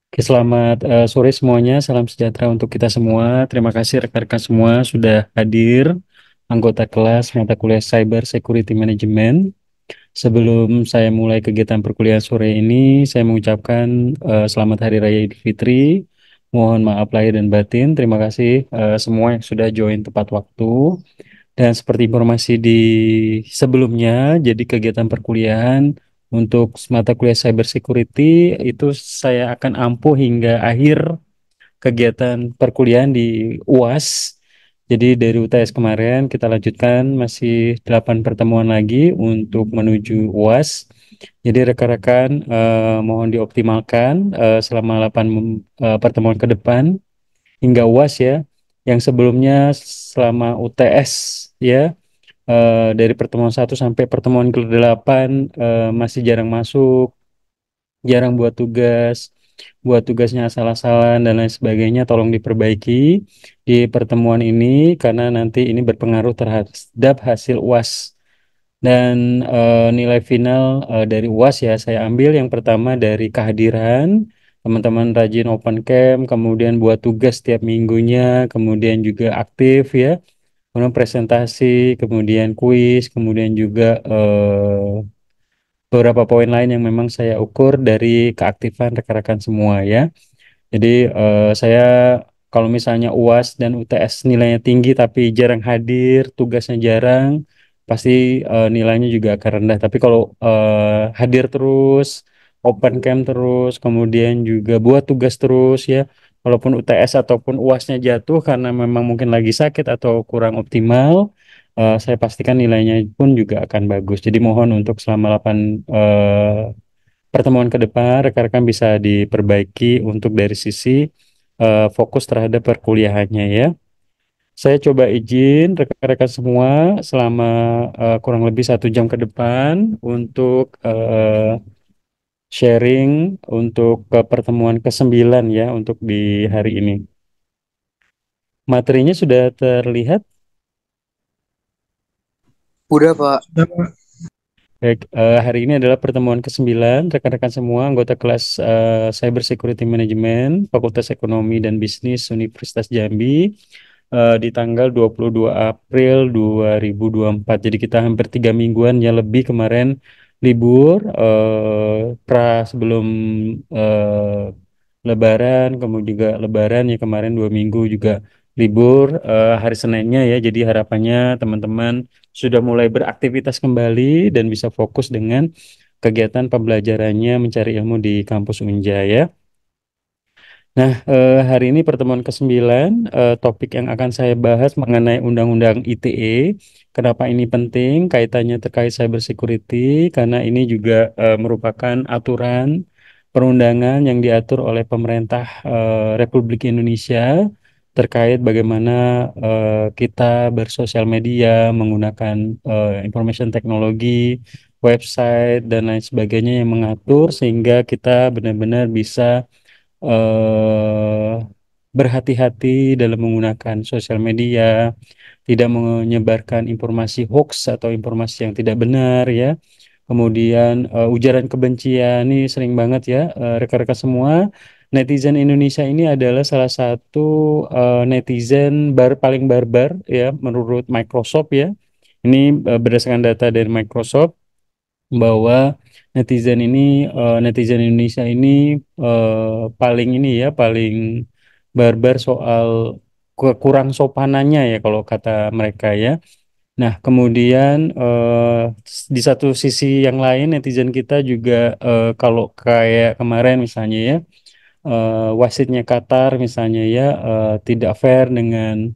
Oke, selamat sore semuanya. Salam sejahtera untuk kita semua. Terima kasih rekan-rekan semua sudah hadir anggota kelas mata kuliah Cyber Security Management. Sebelum saya mulai kegiatan perkuliahan sore ini, saya mengucapkan selamat Hari Raya Idul Fitri. Mohon maaf lahir dan batin. Terima kasih semua yang sudah join tepat waktu. Dan seperti informasi di sebelumnya, jadi kegiatan perkuliahan untuk mata kuliah Cyber Security itu saya akan ampuh hingga akhir kegiatan perkuliahan di UAS. Jadi dari UTS kemarin kita lanjutkan masih 8 pertemuan lagi untuk menuju UAS. Jadi rekan-rekan mohon dioptimalkan selama 8 pertemuan ke depan hingga UAS ya. Yang sebelumnya selama UTS ya, dari pertemuan 1 sampai pertemuan ke-8 masih jarang masuk, jarang buat tugasnya asal-asalan dan lain sebagainya, tolong diperbaiki di pertemuan ini karena nanti ini berpengaruh terhadap hasil UAS. Dan nilai final dari UAS ya saya ambil yang pertama dari kehadiran teman-teman rajin open camp, kemudian buat tugas tiap minggunya, kemudian juga aktif ya, kemudian presentasi, kemudian kuis, kemudian juga beberapa poin lain yang memang saya ukur dari keaktifan rekan-rekan semua ya. Jadi saya kalau misalnya UAS dan UTS nilainya tinggi tapi jarang hadir, tugasnya jarang, pasti nilainya juga akan rendah. Tapi kalau hadir terus, open camp terus, kemudian juga buat tugas terus ya, walaupun UTS ataupun UASnya jatuh karena memang mungkin lagi sakit atau kurang optimal, saya pastikan nilainya pun juga akan bagus. Jadi mohon untuk selama 8 pertemuan ke depan rekan-rekan bisa diperbaiki untuk dari sisi fokus terhadap perkuliahannya ya. Saya coba izin rekan-rekan semua selama kurang lebih 1 jam ke depan untuk sharing untuk ke pertemuan ke-9 ya untuk di hari ini. Materinya sudah terlihat. Udah, Pak. Baik, hari ini adalah pertemuan ke-9 rekan-rekan semua anggota kelas Cyber Security Management Fakultas Ekonomi dan Bisnis Universitas Jambi di tanggal 22 April 2024. Jadi kita hampir 3 mingguan ya lebih kemarin libur sebelum Lebaran, kemudian juga Lebaran ya kemarin 2 minggu juga libur hari Seninnya ya. Jadi harapannya teman-teman sudah mulai beraktivitas kembali dan bisa fokus dengan kegiatan pembelajarannya mencari ilmu di kampus Unja ya. Nah, hari ini pertemuan ke-9, topik yang akan saya bahas mengenai Undang-Undang ITE. Kenapa ini penting? Kaitannya terkait cyber security, karena ini juga merupakan aturan perundangan yang diatur oleh pemerintah Republik Indonesia terkait bagaimana kita bersosial media menggunakan information teknologi, website, dan lain sebagainya yang mengatur sehingga kita benar-benar bisa eh, berhati-hati dalam menggunakan sosial media, tidak menyebarkan informasi hoax atau informasi yang tidak benar ya. Kemudian ujaran kebencian ini sering banget ya rekan-rekan semua. Netizen Indonesia ini adalah salah satu netizen paling barbar ya menurut Microsoft ya. Ini berdasarkan data dari Microsoft bahwa netizen Indonesia ini paling ini ya paling barbar soal kurang sopanannya ya kalau kata mereka ya. Nah, kemudian di satu sisi yang lain netizen kita juga kalau kayak kemarin misalnya ya wasitnya Qatar misalnya ya tidak fair dengan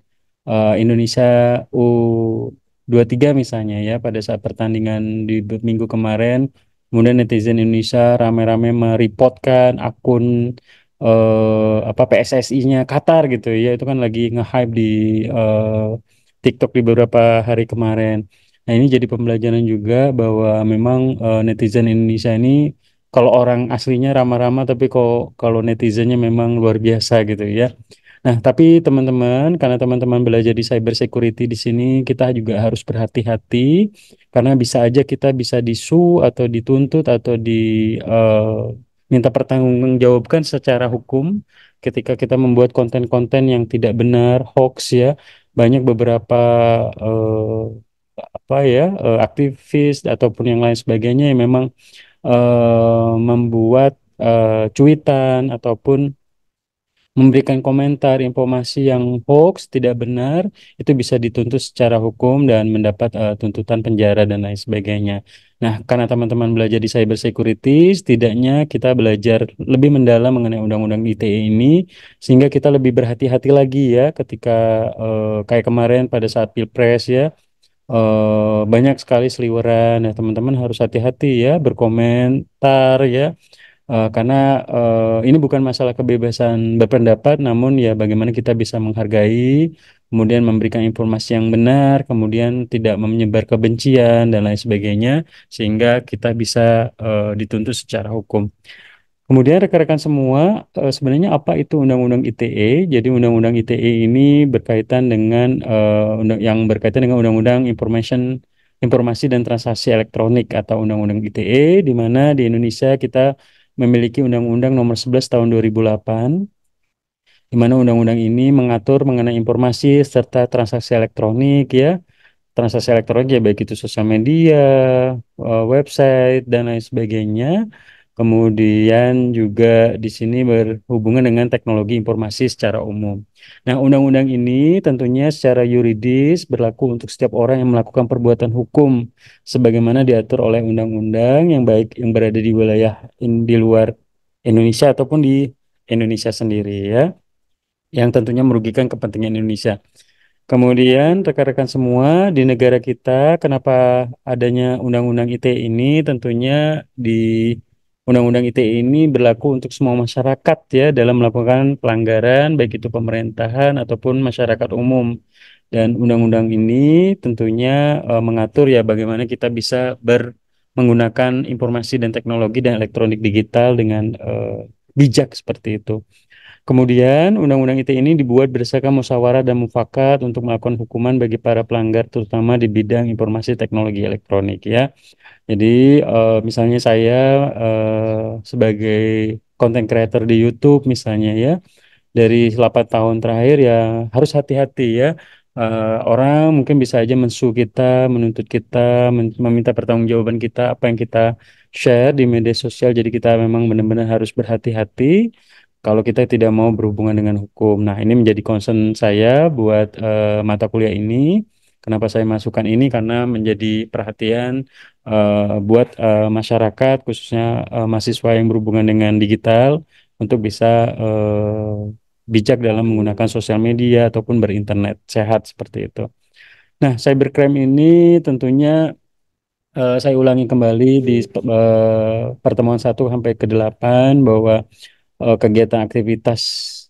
Indonesia U23 misalnya ya pada saat pertandingan di minggu kemarin, kemudian netizen Indonesia rame-rame mereportkan akun apa PSSI-nya Qatar gitu ya, itu kan lagi nge-hype di TikTok di beberapa hari kemarin. Nah, ini jadi pembelajaran juga bahwa memang netizen Indonesia ini kalau orang aslinya ramah-ramah, tapi kok kalau netizennya memang luar biasa gitu ya. Nah, tapi teman-teman, karena teman-teman belajar di cyber security di sini, kita juga harus berhati-hati karena bisa aja kita bisa disu atau dituntut atau minta pertanggungjawabkan secara hukum ketika kita membuat konten-konten yang tidak benar, hoax ya. Banyak beberapa eh, apa ya aktivis ataupun yang lain sebagainya yang memang membuat cuitan ataupun memberikan komentar informasi yang hoax, tidak benar, itu bisa dituntut secara hukum dan mendapat tuntutan penjara dan lain sebagainya. Nah, karena teman-teman belajar di cyber security, setidaknya kita belajar lebih mendalam mengenai undang-undang ITE ini, sehingga kita lebih berhati-hati lagi ya ketika kayak kemarin pada saat Pilpres ya, banyak sekali seliweran. Nah, teman-teman harus hati-hati ya berkomentar ya. Karena ini bukan masalah kebebasan berpendapat, namun ya bagaimana kita bisa menghargai, kemudian memberikan informasi yang benar, kemudian tidak menyebar kebencian dan lain sebagainya, sehingga kita bisa dituntut secara hukum. Kemudian rekan-rekan semua, sebenarnya apa itu Undang-Undang ITE? Jadi Undang-Undang ITE ini berkaitan dengan yang berkaitan dengan Undang-Undang Informasi dan Transaksi Elektronik atau Undang-Undang ITE, di mana di Indonesia kita memiliki Undang-Undang Nomor 11 Tahun 2008, di mana undang-undang ini mengatur mengenai informasi serta transaksi elektronik ya. Transaksi elektronik ya baik itu sosial media, website dan lain sebagainya. Kemudian juga di sini berhubungan dengan teknologi informasi secara umum. Nah, undang-undang ini tentunya secara yuridis berlaku untuk setiap orang yang melakukan perbuatan hukum sebagaimana diatur oleh undang-undang yang baik yang berada di wilayah di luar Indonesia ataupun di Indonesia sendiri ya, yang tentunya merugikan kepentingan Indonesia. Kemudian rekan-rekan semua di negara kita, kenapa adanya Undang-Undang ITE ini? Tentunya di Undang-Undang ITE ini berlaku untuk semua masyarakat ya dalam melakukan pelanggaran baik itu pemerintahan ataupun masyarakat umum. Dan undang-undang ini tentunya mengatur ya bagaimana kita bisa menggunakan informasi dan teknologi dan elektronik digital dengan bijak seperti itu. Kemudian, Undang-Undang ITE ini dibuat berdasarkan musyawarah dan mufakat untuk melakukan hukuman bagi para pelanggar, terutama di bidang informasi teknologi elektronik ya. Jadi, misalnya saya sebagai content creator di YouTube misalnya ya, dari 8 tahun terakhir ya harus hati-hati ya. Orang mungkin bisa aja mensu kita, menuntut kita, meminta pertanggungjawaban kita, apa yang kita share di media sosial. Jadi kita memang benar-benar harus berhati-hati kalau kita tidak mau berhubungan dengan hukum. Nah, ini menjadi concern saya buat mata kuliah ini. Kenapa saya masukkan ini? Karena menjadi perhatian buat masyarakat, khususnya mahasiswa yang berhubungan dengan digital, untuk bisa bijak dalam menggunakan sosial media ataupun berinternet sehat seperti itu. Nah, cybercrime ini tentunya saya ulangi kembali di pertemuan 1 sampai ke 8 bahwa kegiatan aktivitas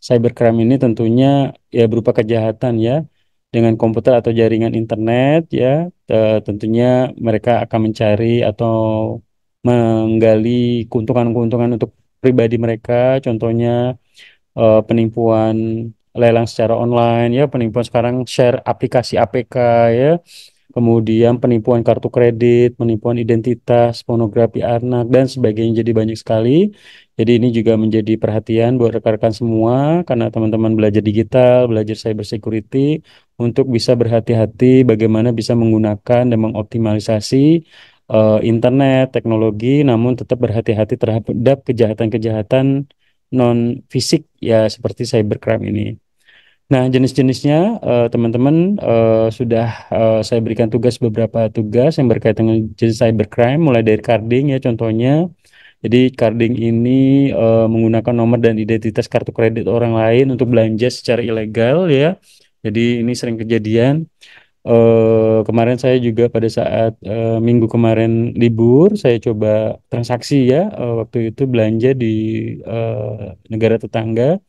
cybercrime ini tentunya ya berupa kejahatan ya dengan komputer atau jaringan internet ya. Tentunya mereka akan mencari atau menggali keuntungan-keuntungan untuk pribadi mereka, contohnya penipuan lelang secara online ya, penipuan sekarang share aplikasi APK ya, kemudian penipuan kartu kredit, penipuan identitas, pornografi anak dan sebagainya, jadi banyak sekali. Jadi ini juga menjadi perhatian buat rekan-rekan semua karena teman-teman belajar digital, belajar cyber security untuk bisa berhati-hati bagaimana bisa menggunakan dan mengoptimalisasi internet, teknologi, namun tetap berhati-hati terhadap kejahatan-kejahatan non fisik ya seperti cybercrime ini. Nah, jenis-jenisnya teman-teman sudah saya berikan tugas beberapa tugas yang berkaitan dengan jenis cybercrime mulai dari carding ya contohnya. Jadi carding ini menggunakan nomor dan identitas kartu kredit orang lain untuk belanja secara ilegal ya. Jadi ini sering kejadian. Kemarin saya juga pada saat minggu kemarin libur, saya coba transaksi ya, waktu itu belanja di negara tetangga.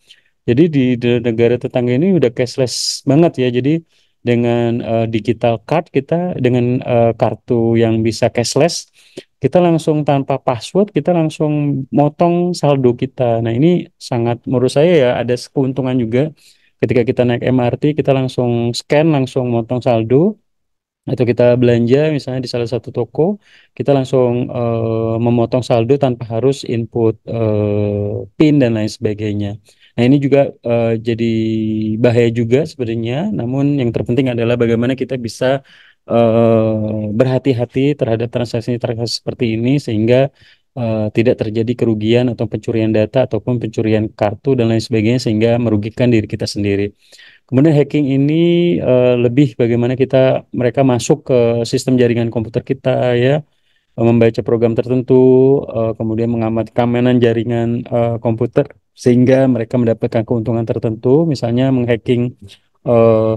Jadi di negara tetangga ini udah cashless banget ya. Jadi dengan digital card kita, dengan kartu yang bisa cashless, kita langsung tanpa password, kita langsung motong saldo kita. Nah ini sangat menurut saya ya ada keuntungan juga. Ketika kita naik MRT, kita langsung scan, langsung motong saldo. atau kita belanja misalnya di salah satu toko, kita langsung memotong saldo tanpa harus input PIN dan lain sebagainya. Nah, ini juga jadi bahaya juga sebenarnya. Namun yang terpenting adalah bagaimana kita bisa berhati-hati terhadap transaksi-transaksi seperti ini sehingga tidak terjadi kerugian atau pencurian data ataupun pencurian kartu dan lain sebagainya sehingga merugikan diri kita sendiri. Kemudian hacking ini lebih bagaimana mereka masuk ke sistem jaringan komputer kita ya, membaca program tertentu, kemudian mengamati keamanan jaringan komputer sehingga mereka mendapatkan keuntungan tertentu, misalnya menghacking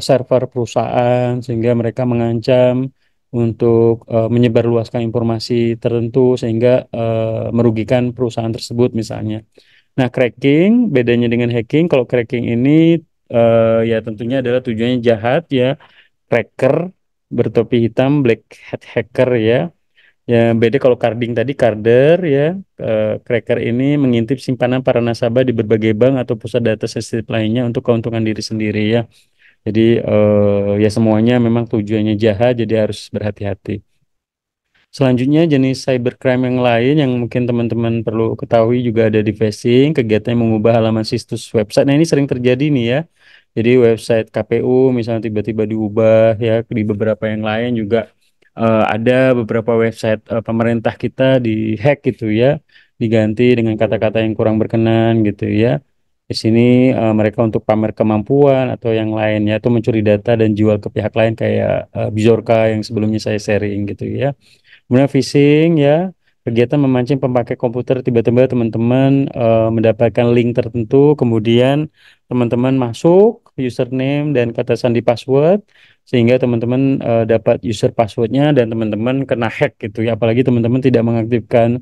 server perusahaan sehingga mereka mengancam untuk menyebarluaskan informasi tertentu sehingga merugikan perusahaan tersebut misalnya. Nah, cracking bedanya dengan hacking. Kalau cracking ini ya tentunya adalah tujuannya jahat ya, cracker bertopi hitam, black hat hacker ya. Ya beda kalau carding tadi carder ya. Cracker ini mengintip simpanan para nasabah di berbagai bank atau pusat data sensitif lainnya untuk keuntungan diri sendiri ya. Jadi ya semuanya memang tujuannya jahat, jadi harus berhati-hati. Selanjutnya jenis cybercrime yang lain yang mungkin teman-teman perlu ketahui juga ada di phishing, kegiatan yang mengubah halaman situs website. Nah, ini sering terjadi nih ya. Jadi website KPU misalnya tiba-tiba diubah ya, di beberapa yang lain juga ada beberapa website pemerintah kita dihack gitu ya, diganti dengan kata-kata yang kurang berkenan gitu ya. Di sini mereka untuk pamer kemampuan atau yang lainnya atau mencuri data dan jual ke pihak lain kayak Bizorka yang sebelumnya saya sharing gitu ya. Kemudian phishing ya, kegiatan memancing pemakai komputer tiba-tiba teman-teman mendapatkan link tertentu, kemudian teman-teman masuk username dan kata sandi password, sehingga teman-teman dapat user passwordnya dan teman-teman kena hack gitu ya. Apalagi teman-teman tidak mengaktifkan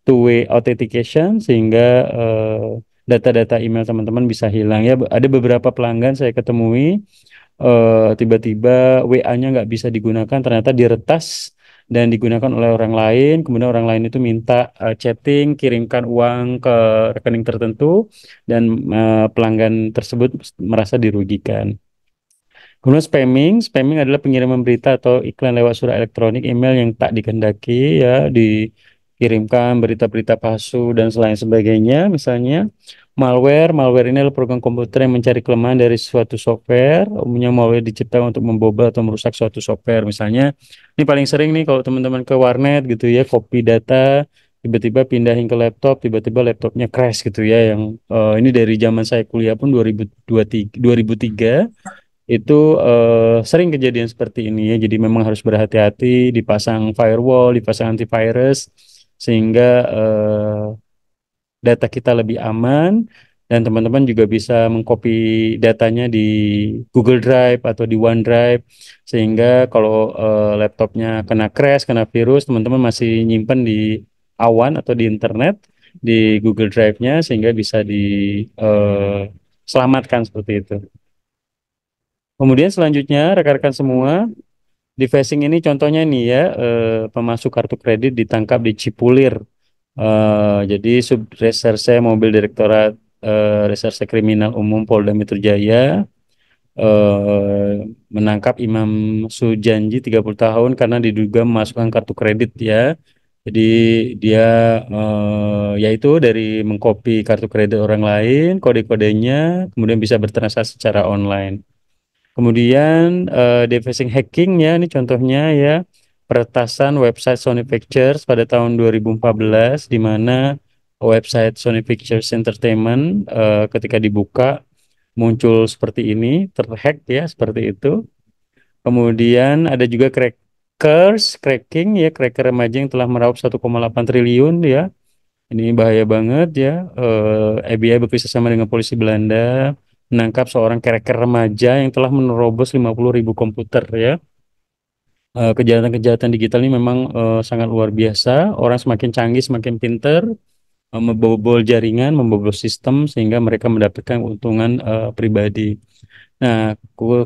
two-way authentication sehingga data-data email teman-teman bisa hilang ya. Ada beberapa pelanggan saya ketemui tiba-tiba WA-nya nggak bisa digunakan, ternyata diretas dan digunakan oleh orang lain. Kemudian orang lain itu minta chatting, kirimkan uang ke rekening tertentu, dan pelanggan tersebut merasa dirugikan. Kemudian spamming adalah pengiriman berita atau iklan lewat surat elektronik, email yang tak dikehendaki ya, dikirimkan berita-berita palsu dan selain sebagainya. Misalnya malware ini adalah program komputer yang mencari kelemahan dari suatu software. Umumnya malware diciptakan untuk membobol atau merusak suatu software. Misalnya ini paling sering nih kalau teman-teman ke warnet gitu ya, copy data tiba-tiba pindahin ke laptop, tiba-tiba laptopnya crash gitu ya. Yang ini dari zaman saya kuliah pun 2003 itu sering kejadian seperti ini ya. Jadi memang harus berhati-hati, dipasang firewall, dipasang antivirus sehingga data kita lebih aman dan teman-teman juga bisa mengcopy datanya di Google Drive atau di OneDrive sehingga kalau laptopnya kena crash, kena virus, teman-teman masih nyimpen di awan atau di internet di Google Drive-nya sehingga bisa diselamatkan seperti itu. Kemudian selanjutnya rekan-rekan semua, di phishing ini contohnya nih ya, pemasuk kartu kredit ditangkap di Cipulir. Jadi Subreserse Mobil Direktorat Reserse Kriminal Umum Polda Metro Jaya menangkap Imam Sujanji 30 tahun karena diduga memasukkan kartu kredit ya. Jadi dia yaitu dari mengcopy kartu kredit orang lain, kode-kodenya, kemudian bisa bertransaksi secara online. Kemudian dephishing hacking ya, ini contohnya ya, peretasan website Sony Pictures pada tahun 2014 di mana website Sony Pictures Entertainment ketika dibuka muncul seperti ini, terhack ya seperti itu. Kemudian ada juga cracking ya, cracker remaja yang telah meraup 1,8 triliun ya. Ini bahaya banget ya. FBI bekerjasama dengan polisi Belanda menangkap seorang cracker remaja yang telah menerobos 50.000 komputer ya. Kejahatan-kejahatan digital ini memang sangat luar biasa. Orang semakin canggih, semakin pinter, membobol jaringan, membobol sistem sehingga mereka mendapatkan keuntungan pribadi. Nah,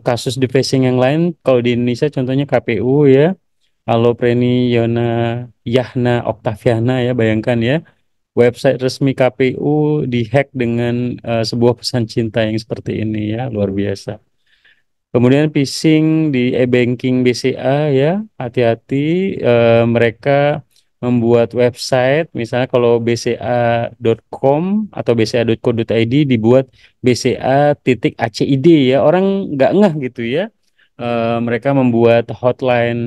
kasus di phishing yang lain, kalau di Indonesia contohnya KPU ya, Halo Preni Yona Yahna Oktaviana ya, bayangkan ya, website resmi KPU dihack dengan sebuah pesan cinta yang seperti ini ya, luar biasa. Kemudian phishing di e-banking BCA ya, hati-hati mereka membuat website, misalnya kalau bca.com atau bca.co.id dibuat bca.acid ya, orang nggak ngeh gitu ya. Mereka membuat hotline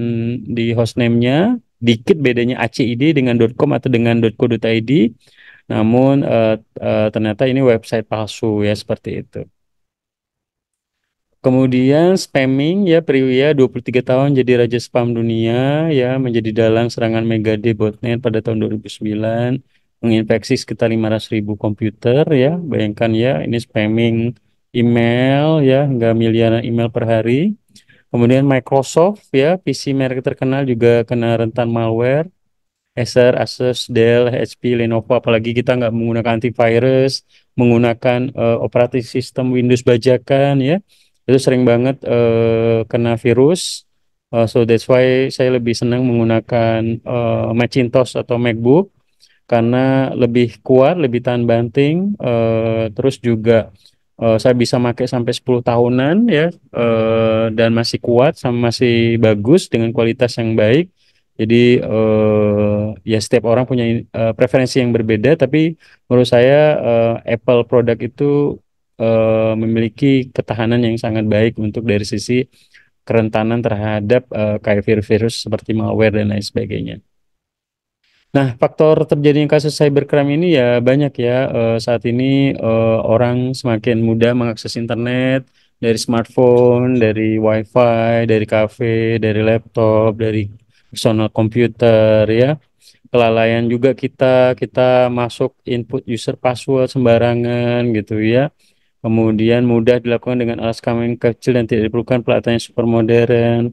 di hostname-nya, dikit bedanya acid dengan .com atau dengan .co.id, namun ternyata ini website palsu ya, seperti itu. Kemudian spamming ya, Priwia 23 tahun jadi raja spam dunia ya, menjadi dalang serangan Megade botnet pada tahun 2009, menginfeksi sekitar 500 ribu komputer ya. Bayangkan ya, ini spamming email ya, hingga miliaran email per hari. Kemudian Microsoft ya, PC merek terkenal juga kena rentan malware. Acer, Asus, Dell, HP, Lenovo, apalagi kita nggak menggunakan antivirus, menggunakan operating system Windows bajakan ya, itu sering banget kena virus. So that's why saya lebih senang menggunakan Macintosh atau MacBook karena lebih kuat, lebih tahan banting, terus juga saya bisa pakai sampai 10 tahunan ya, dan masih kuat sama masih bagus dengan kualitas yang baik. Jadi ya setiap orang punya preferensi yang berbeda, tapi menurut saya Apple produk itu memiliki ketahanan yang sangat baik untuk dari sisi kerentanan terhadap kayak virus-virus seperti malware dan lain sebagainya. Nah, faktor terjadinya kasus cybercrime ini ya banyak ya. Saat ini orang semakin mudah mengakses internet dari smartphone, dari wifi, dari kafe, dari laptop, dari personal komputer ya. Kelalaian juga kita masuk input user password sembarangan gitu ya. Kemudian mudah dilakukan dengan alas kelamin kecil dan tidak diperlukan peralatan yang super modern.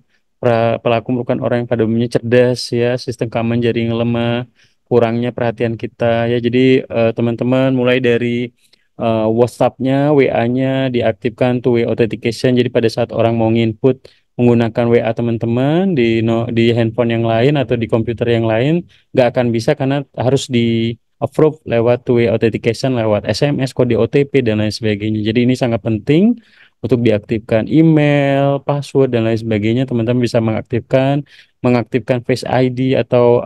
Pelaku merupakan orang yang pada umumnya cerdas ya, sistem keamanan jaring yang lemah, kurangnya perhatian kita ya. Jadi teman-teman mulai dari WhatsApp-nya, WA-nya diaktifkan two-way authentication. Jadi pada saat orang mau nginput menggunakan WA teman-teman di di handphone yang lain atau di komputer yang lain, nggak akan bisa karena harus di approve lewat two-way authentication, lewat SMS, kode OTP, dan lain sebagainya. Jadi ini sangat penting untuk diaktifkan email, password, dan lain sebagainya. Teman-teman bisa mengaktifkan Face ID atau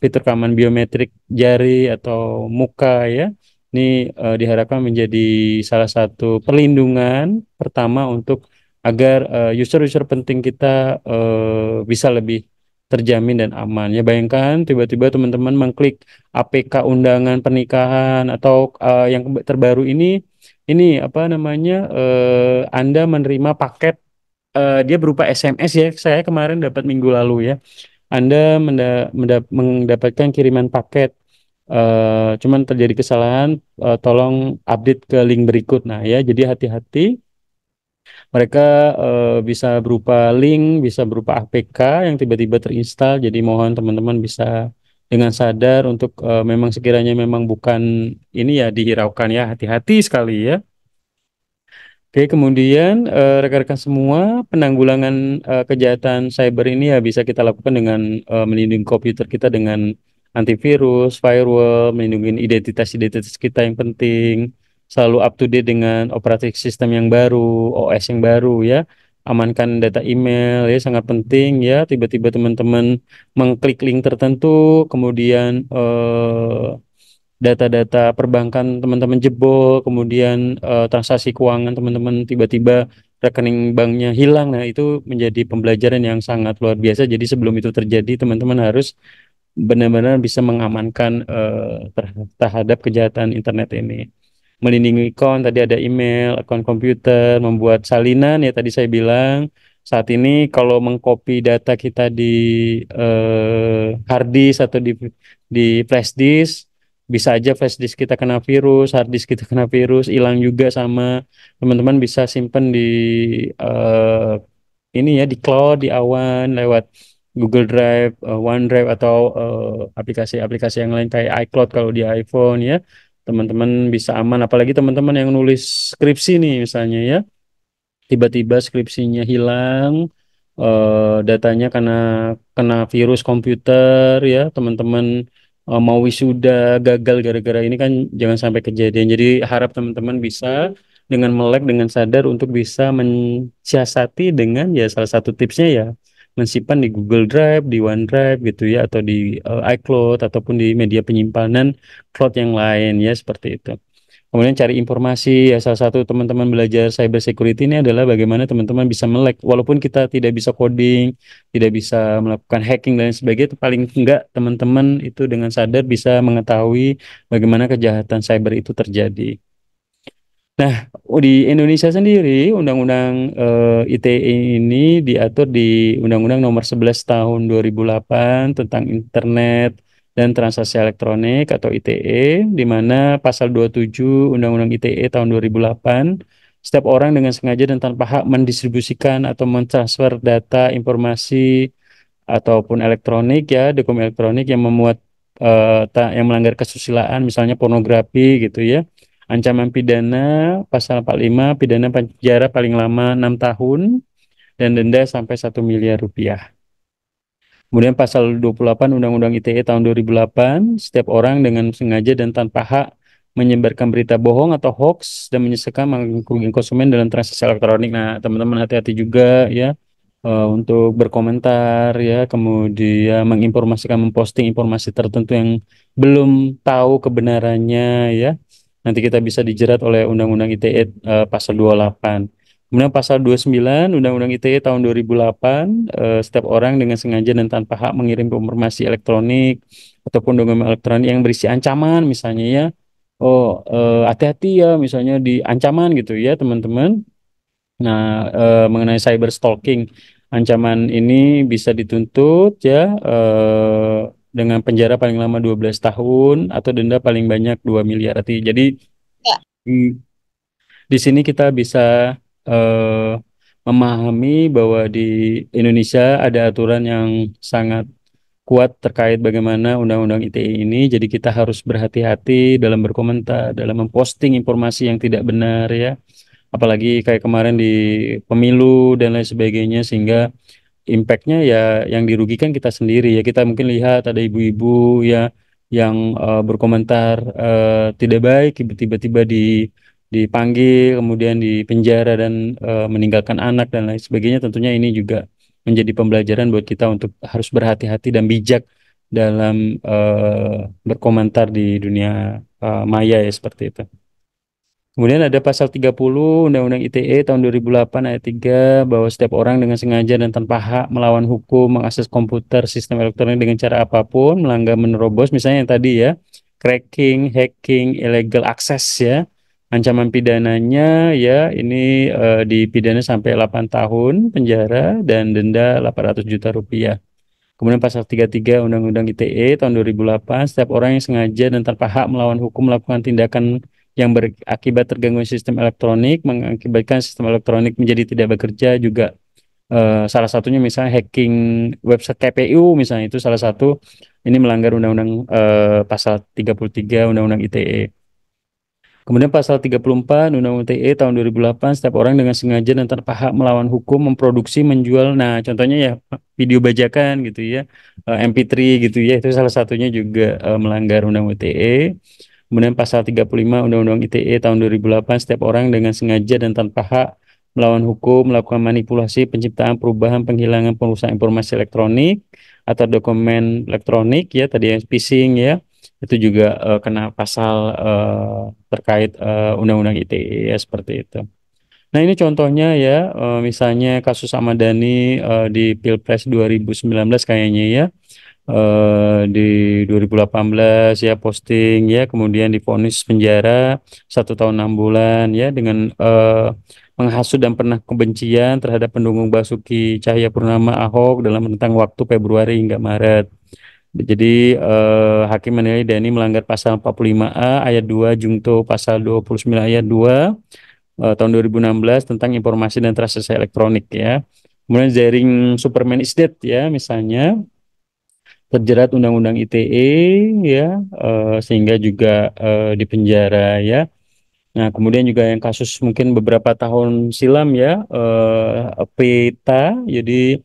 fitur keamanan biometrik jari atau muka ya. Ini diharapkan menjadi salah satu perlindungan pertama untuk agar user-user penting kita bisa lebih terjamin dan aman. Ya bayangkan tiba-tiba teman-teman mengklik APK undangan pernikahan atau yang terbaru ini apa namanya, Anda menerima paket, dia berupa SMS ya. Saya kemarin dapat minggu lalu ya. Anda mendapatkan kiriman paket, cuman terjadi kesalahan, tolong update ke link berikut. Nah ya, jadi hati-hati. Mereka bisa berupa link, bisa berupa APK yang tiba-tiba terinstal. Jadi mohon teman-teman bisa dengan sadar untuk memang sekiranya memang bukan ini ya, dihiraukan ya, hati-hati sekali ya. Oke, kemudian rekan-rekan semua, penanggulangan kejahatan cyber ini ya bisa kita lakukan dengan melindungi komputer kita dengan antivirus, firewall, melindungi identitas-identitas kita yang penting, selalu up to date dengan operating system yang baru, OS yang baru ya, amankan data email ya, sangat penting ya. Tiba-tiba teman-teman mengklik link tertentu, kemudian data-data perbankan teman-teman jebol, kemudian transaksi keuangan teman-teman tiba-tiba rekening banknya hilang. Nah, itu menjadi pembelajaran yang sangat luar biasa. Jadi sebelum itu terjadi, teman-teman harus benar-benar bisa mengamankan terhadap kejahatan internet ini. Melindungi akun, tadi ada email, akun komputer, membuat salinan ya tadi saya bilang. Saat ini kalau mengcopy data kita di hard disk atau di flash disk, bisa aja flash disk kita kena virus, hard disk kita kena virus, hilang juga sama. Teman-teman bisa simpen di eh, ini ya, di cloud, di awan, lewat Google Drive, OneDrive, atau aplikasi-aplikasi yang lain kayak iCloud kalau di iPhone ya. Teman-teman bisa aman, apalagi teman-teman yang nulis skripsi nih misalnya ya, tiba-tiba skripsinya hilang, datanya karena kena virus komputer ya, teman-teman mau wisuda gagal gara-gara ini kan, jangan sampai kejadian. Jadi harap teman-teman bisa dengan melek dengan sadar untuk bisa mensiasati dengan ya salah satu tipsnya ya mensimpan di Google Drive, di OneDrive gitu ya atau di iCloud ataupun di media penyimpanan cloud yang lain ya seperti itu. Kemudian cari informasi ya salah satu teman-teman belajar cyber security ini adalah bagaimana teman-teman bisa melek walaupun kita tidak bisa coding, tidak bisa melakukan hacking dan sebagainya itu paling enggak teman-teman itu dengan sadar bisa mengetahui bagaimana kejahatan cyber itu terjadi. Nah, di Indonesia sendiri, Undang-Undang ITE ini diatur di Undang-Undang Nomor 11 Tahun 2008 tentang Internet dan Transaksi Elektronik atau ITE, di mana pasal 27 Undang-Undang ITE tahun 2008, setiap orang dengan sengaja dan tanpa hak mendistribusikan atau mentransfer data, informasi, ataupun elektronik ya, dokumen elektronik yang memuat yang melanggar kesusilaan, misalnya pornografi gitu ya. Ancaman pidana pasal 45 pidana penjara paling lama 6 tahun dan denda sampai 1 miliar rupiah. Kemudian pasal 28 Undang-Undang ITE tahun 2008, setiap orang dengan sengaja dan tanpa hak menyebarkan berita bohong atau hoax dan menyesekam merugikan konsumen dalam transaksi elektronik. Nah, teman-teman hati-hati juga ya untuk berkomentar ya, kemudian menginformasikan, memposting informasi tertentu yang belum tahu kebenarannya ya. Nanti kita bisa dijerat oleh Undang-Undang ITE pasal 28. Kemudian pasal 29 Undang-Undang ITE tahun 2008, setiap orang dengan sengaja dan tanpa hak mengirim informasi elektronik ataupun dokumen elektronik yang berisi ancaman misalnya ya. Oh, hati-hati ya misalnya di ancaman gitu ya, teman-teman. Nah, mengenai cyber stalking, ancaman ini bisa dituntut ya dengan penjara paling lama 12 tahun atau denda paling banyak 2 miliar. Jadi Ya, mm, di sini kita bisa eh, memahami bahwa di Indonesia ada aturan yang sangat kuat terkait bagaimana Undang-Undang ITE ini. Jadi kita harus berhati-hati dalam berkomentar, dalam memposting informasi yang tidak benar ya. Apalagi kayak kemarin di pemilu dan lain sebagainya, sehingga impactnya ya yang dirugikan kita sendiri ya. Kita mungkin lihat ada ibu-ibu ya yang berkomentar tidak baik, tiba-tiba dipanggil, kemudian dipenjara dan meninggalkan anak dan lain sebagainya. Tentunya ini juga menjadi pembelajaran buat kita untuk harus berhati-hati dan bijak dalam berkomentar di dunia maya ya seperti itu. Kemudian ada pasal 30 Undang-Undang ITE tahun 2008 ayat 3 bahwa setiap orang dengan sengaja dan tanpa hak melawan hukum mengakses komputer sistem elektronik dengan cara apapun, melanggar, menerobos, misalnya yang tadi ya, cracking, hacking, illegal access ya. Ancaman pidananya ya ini dipidana sampai 8 tahun penjara dan denda 800 juta rupiah. Kemudian pasal 33 Undang-Undang ITE tahun 2008, setiap orang yang sengaja dan tanpa hak melawan hukum melakukan tindakan yang berakibat terganggu sistem elektronik, mengakibatkan sistem elektronik menjadi tidak bekerja juga. Salah satunya misalnya hacking website KPU misalnya itu salah satu ini melanggar Undang-Undang pasal 33 Undang-Undang ITE. Kemudian pasal 34 Undang-Undang ITE tahun 2008, setiap orang dengan sengaja dan tanpa hak melawan hukum memproduksi, menjual, nah contohnya ya video bajakan gitu ya, MP3 gitu ya, itu salah satunya juga melanggar Undang-Undang ITE. Kemudian pasal 35 Undang-Undang ITE tahun 2008, setiap orang dengan sengaja dan tanpa hak melawan hukum melakukan manipulasi, penciptaan, perubahan, penghilangan, perusahaan informasi elektronik atau dokumen elektronik ya, tadi yang phishing ya, itu juga kena pasal terkait Undang-Undang ITE ya seperti itu. Nah ini contohnya ya, misalnya kasus Ahmad Dhani di Pilpres 2019 kayaknya ya, di 2018 ya posting ya, kemudian divonis penjara 1 tahun 6 bulan ya dengan menghasut dan pernah kebencian terhadap pendukung Basuki Cahayapurnama Ahok dalam rentang waktu Februari hingga Maret. Jadi hakim menilai Dhani melanggar pasal 45A ayat 2 Jungto pasal 29 ayat 2 tahun 2016 tentang informasi dan transaksi elektronik ya. Kemudian jaring Superman is dead ya misalnya terjerat Undang-Undang ITE ya sehingga juga dipenjara ya. Nah, kemudian juga yang kasus mungkin beberapa tahun silam ya Peta jadi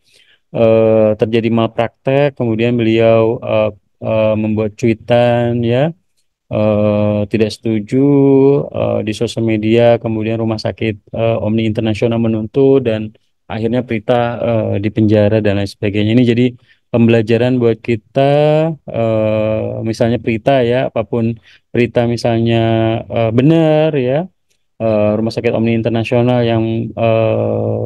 terjadi malpraktek kemudian beliau membuat cuitan ya tidak setuju di sosial media, kemudian rumah sakit Omni Internasional menuntut dan akhirnya Prita dipenjara dan lain sebagainya. Ini jadi pembelajaran buat kita, misalnya Prita ya, apapun Prita misalnya benar ya, Rumah Sakit Omni Internasional yang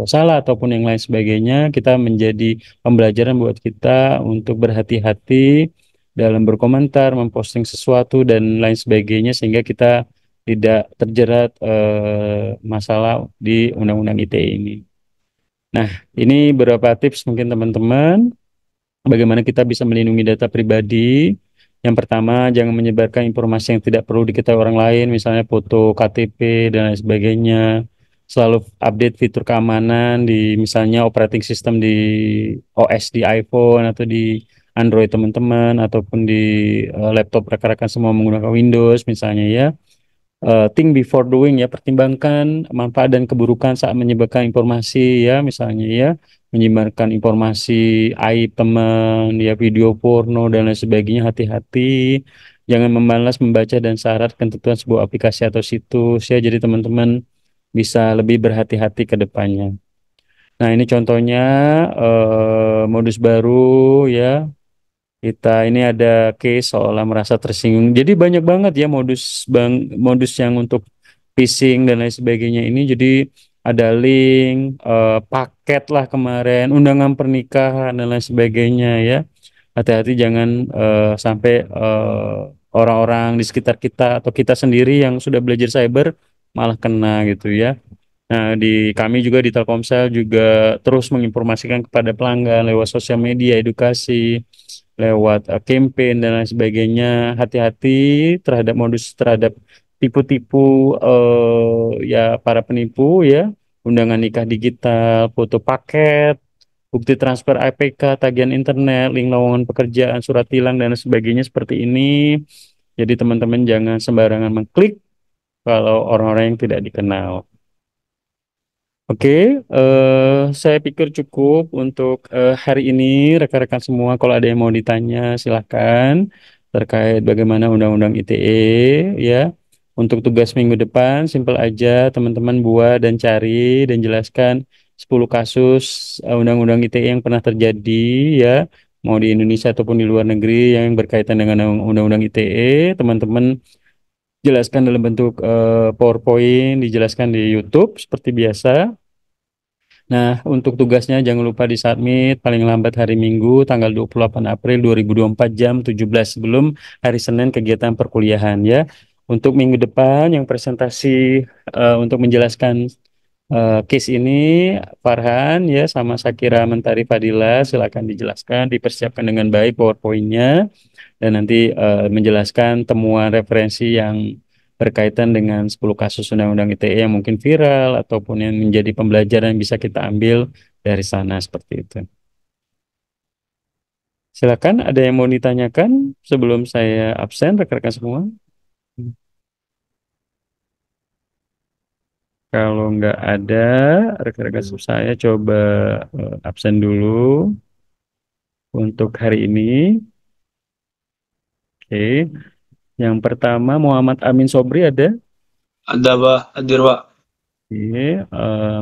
salah ataupun yang lain sebagainya, kita menjadi pembelajaran buat kita untuk berhati-hati dalam berkomentar, memposting sesuatu dan lain sebagainya sehingga kita tidak terjerat masalah di Undang-Undang ITE ini. Nah, ini beberapa tips mungkin teman-teman bagaimana kita bisa melindungi data pribadi. Yang pertama, jangan menyebarkan informasi yang tidak perlu diketahui orang lain, misalnya foto, KTP, dan lain sebagainya. Selalu update fitur keamanan di misalnya operating system di OS di iPhone atau di Android teman-teman, ataupun di laptop rekan-rekan semua menggunakan Windows misalnya ya. Think before doing ya, pertimbangkan manfaat dan keburukan saat menyebarkan informasi ya, misalnya ya, menyebarkan informasi aib teman, ya video porno dan lain sebagainya, hati-hati. Jangan membalas, membaca dan syarat ketentuan sebuah aplikasi atau situs ya, jadi teman-teman bisa lebih berhati-hati ke depannya. Nah, ini contohnya modus baru ya, kita ini ada case seolah merasa tersinggung. Jadi banyak banget ya modus yang untuk phishing dan lain sebagainya ini. Jadi ada link, paket lah kemarin, undangan pernikahan dan lain sebagainya ya. Hati-hati jangan sampai orang-orang di sekitar kita atau kita sendiri yang sudah belajar cyber malah kena gitu ya. Nah, di kami juga di Telkomsel juga terus menginformasikan kepada pelanggan lewat sosial media, edukasi, lewat campaign dan lain sebagainya. Hati-hati terhadap tipu-tipu ya para penipu ya, undangan nikah digital, foto paket, bukti transfer APK, tagihan internet, link lowongan pekerjaan, surat tilang dan lain sebagainya seperti ini. Jadi teman-teman jangan sembarangan mengklik kalau orang-orang yang tidak dikenal. Oke, saya pikir cukup untuk hari ini, rekan-rekan semua. Kalau ada yang mau ditanya, silahkan terkait bagaimana Undang-Undang ITE ya. Untuk tugas minggu depan, simpel aja teman-teman buat dan cari dan jelaskan 10 kasus Undang-Undang ITE yang pernah terjadi ya, mau di Indonesia ataupun di luar negeri yang berkaitan dengan Undang-Undang ITE. Teman-teman jelaskan dalam bentuk PowerPoint, dijelaskan di YouTube seperti biasa. Nah, untuk tugasnya jangan lupa disubmit paling lambat hari Minggu tanggal 28 April 2024 jam 17 sebelum hari Senin kegiatan perkuliahan ya. Untuk minggu depan yang presentasi untuk menjelaskan case ini Farhan ya sama Sakira Mentari Fadila, silakan dijelaskan, dipersiapkan dengan baik PowerPoint-nya dan nanti menjelaskan temuan referensi yang berkaitan dengan 10 kasus Undang-Undang ITE yang mungkin viral ataupun yang menjadi pembelajaran yang bisa kita ambil dari sana seperti itu. Silakan ada yang mau ditanyakan sebelum saya absen rekan-rekan semua. Kalau nggak ada, rekan-rekan saya coba absen dulu untuk hari ini. Oke, yang pertama Muhammad Amin Sobri ada. Ada Pak, hadir Pak. Oke,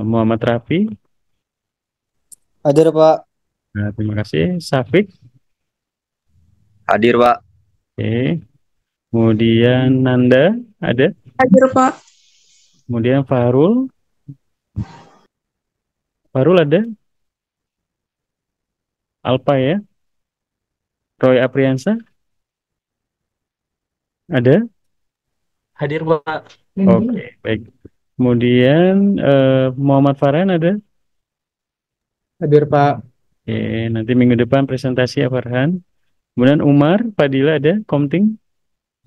Muhammad Rafi. Hadir Pak. Nah, terima kasih. Safik. Hadir, Pak. Oke. Kemudian Nanda ada. Hadir Pak. Kemudian Fahrul. Fahrul ada. Alpa ya. Roy Apriansa ada. Hadir Pak. Oke, baik. Kemudian Muhammad Farhan ada. Hadir Pak. Oke, nanti minggu depan presentasi ya Farhan. Kemudian Umar, Fadila ada. Komting.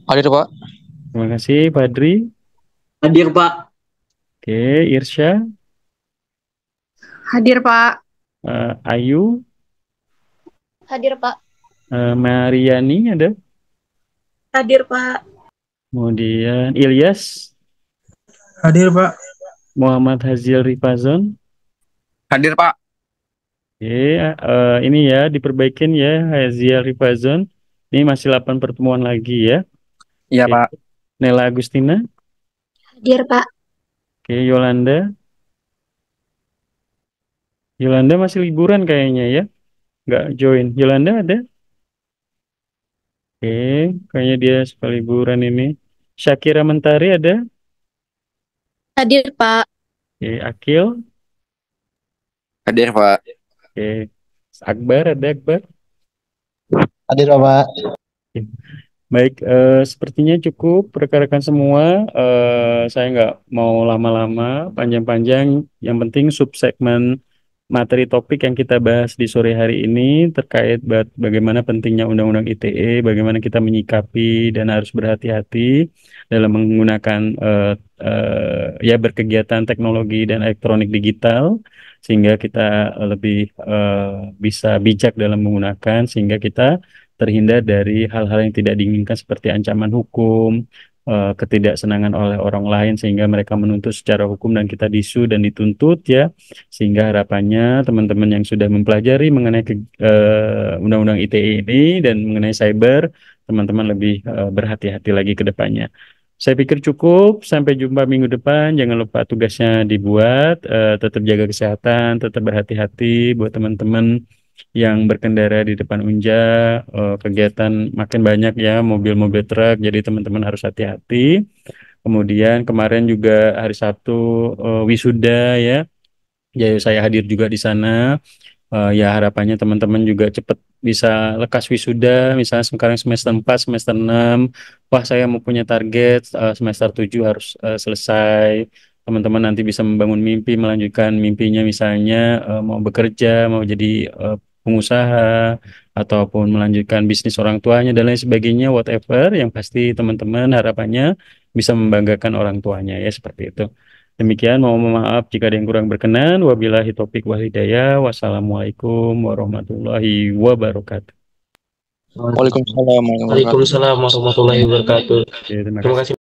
Hadir, Pak. Terima kasih. Fadri. Hadir Pak. Oke, Irsya. Hadir Pak. Ayu. Hadir Pak. Mariani ada. Hadir Pak. Kemudian Ilyas. Hadir Pak. Muhammad Hazil Rifazon. Hadir, Pak. Oke, ini ya diperbaikin ya Hazia Rifazon. Ini masih 8 pertemuan lagi ya. Iya, Oke. Pak. Nela Agustina. Hadir, Pak. Oke, Yolanda. Yolanda masih liburan kayaknya ya. Nggak join. Yolanda ada? Oke, kayaknya dia suka liburan ini. Syakira Mentari ada? Hadir, Pak. Oke, Akil. Hadir, Pak. Oke, Akbar ada Akbar? Hadir Bapak. Oke. Baik, sepertinya cukup rekan-rekan semua. Saya nggak mau lama-lama, panjang-panjang. Yang penting subsegmen materi topik yang kita bahas di sore hari ini terkait bagaimana pentingnya Undang-Undang ITE, bagaimana kita menyikapi dan harus berhati-hati dalam menggunakan ya berkegiatan teknologi dan elektronik digital, sehingga kita lebih bisa bijak dalam menggunakan, sehingga kita terhindar dari hal-hal yang tidak diinginkan seperti ancaman hukum, ketidaksenangan oleh orang lain sehingga mereka menuntut secara hukum dan kita disu dan dituntut ya, sehingga harapannya teman-teman yang sudah mempelajari mengenai Undang-Undang ITE ini dan mengenai cyber, teman-teman lebih berhati-hati lagi ke depannya. Saya pikir cukup, sampai jumpa minggu depan. Jangan lupa tugasnya dibuat, tetap jaga kesehatan, tetap berhati-hati buat teman-teman yang berkendara di depan Unja. Kegiatan makin banyak ya, mobil-mobil truk, jadi teman-teman harus hati-hati. Kemudian kemarin juga hari Sabtu wisuda ya, jadi saya hadir juga di sana. Ya harapannya teman-teman juga cepat bisa lekas wisuda, misalnya sekarang semester 4, semester 6, wah saya mau punya target semester 7 harus selesai. Teman-teman nanti bisa membangun mimpi, melanjutkan mimpinya, misalnya mau bekerja, mau jadi pengusaha, ataupun melanjutkan bisnis orang tuanya dan lain sebagainya, whatever, yang pasti teman-teman harapannya bisa membanggakan orang tuanya ya, seperti itu. Demikian, mohon maaf jika ada yang kurang berkenan. Wabillahi taufiq wal hidayah. Wassalamualaikum warahmatullahi wabarakatuh. Waalaikumsalam warahmatullahi wabarakatuh. Waalaikumsalam warahmatullahi wabarakatuh. Oke, terima Terima kasih. kasih.